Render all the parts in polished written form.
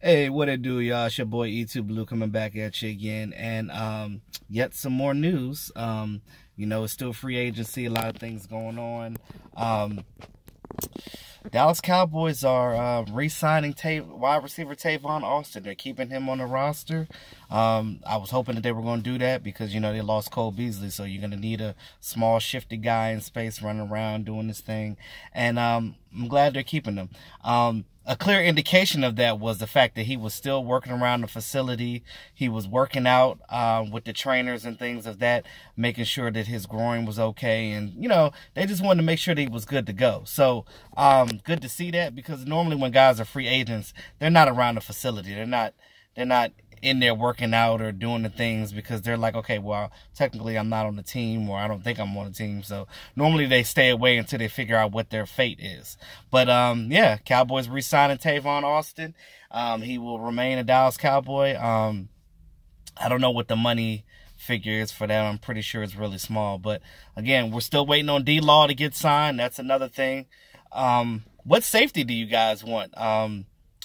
Hey, what it do, y'all? It's your boy E2 Blue coming back at you again, and yet some more news. It's still free agency, a lot of things going on. Dallas Cowboys are re-signing wide receiver Tavon Austin. They're keeping him on the roster. I was hoping that they were going to do that because, they lost Cole Beasley, so you're going to need a small, shifty guy in space running around doing this thing. And I'm glad they're keeping him. A clear indication of that was the fact that he was still working around the facility. He was working out with the trainers and things of that, making sure that his groin was okay. And, they just wanted to make sure that he was good to go. So good to see that, because normally when guys are free agents, they're not around the facility. They're not in there working out or doing the things because they're like, okay, well, technically I'm not on the team, or I don't think I'm on the team. So normally they stay away until they figure out what their fate is. But yeah, Cowboys re-signing Tavon Austin. He will remain a Dallas Cowboy. I don't know what the money figure is for that. I'm pretty sure it's really small. But again, we're still waiting on D-Law to get signed. That's another thing. What safety do you guys want?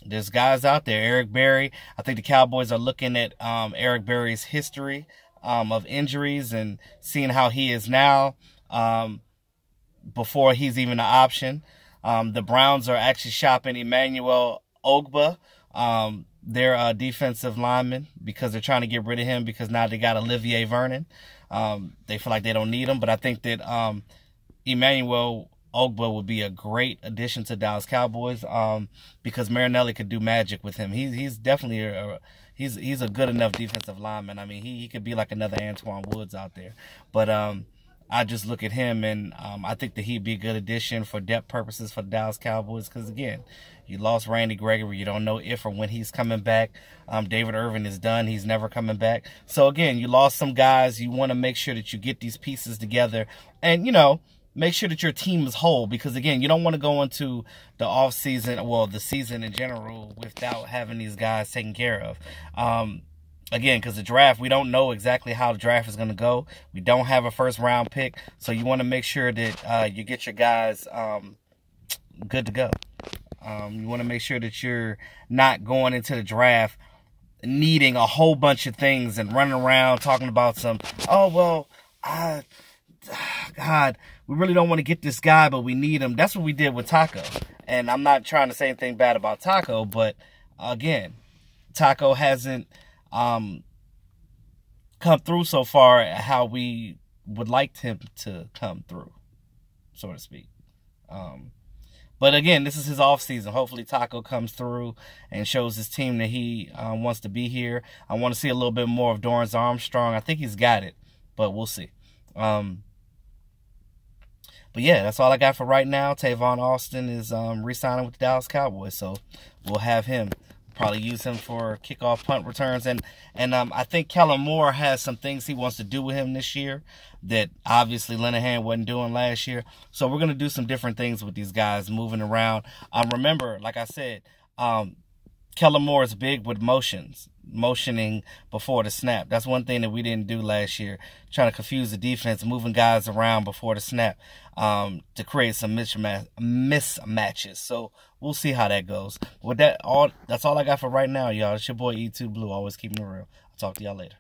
There's guys out there. Eric Berry. I think the Cowboys are looking at Eric Berry's history of injuries and seeing how he is now before he's even an option. The Browns are actually shopping Emmanuel Ogba, their defensive lineman, because they're trying to get rid of him because now they got Olivier Vernon. They feel like they don't need him, but I think that Emmanuel Ogba would be a great addition to Dallas Cowboys because Marinelli could do magic with him. He's definitely he's a good enough defensive lineman. I mean, he could be like another Antoine Woods out there. But I just look at him, and I think that he'd be a good addition for depth purposes for the Dallas Cowboys because, again, you lost Randy Gregory. You don't know if or when he's coming back. David Irvin is done. He's never coming back. So, again, you lost some guys. You want to make sure that you get these pieces together and, make sure that your team is whole because, again, you don't want to go into the offseason, well, the season in general, without having these guys taken care of. Again, because the draft, we don't know exactly how the draft is going to go. We don't have a first-round pick, so you want to make sure that you get your guys good to go. You want to make sure that you're not going into the draft needing a whole bunch of things and running around talking about some, oh, well, God, we really don't want to get this guy, but we need him. That's what we did with Taco. And I'm not trying to say anything bad about Taco, but again, Taco hasn't come through so far how we would like him to come through, so to speak. But again, this is his off season. Hopefully Taco comes through and shows his team that he wants to be here. I want to see a little bit more of Dorrance Armstrong. I think he's got it, but we'll see. But yeah, that's all I got for right now. Tavon Austin is re-signing with the Dallas Cowboys, so we'll have him. Probably use him for kickoff punt returns. And I think Kellen Moore has some things he wants to do with him this year that obviously Linehan wasn't doing last year. So we're going to do some different things with these guys moving around. Remember, like I said, Kellen Moore is big with motioning before the snap. That's one thing that we didn't do last year, trying to confuse the defense, moving guys around before the snap to create some mismatches. So we'll see how that goes. With that, that's all I got for right now, y'all. It's your boy E2 Blue, always keeping it real. I'll talk to y'all later.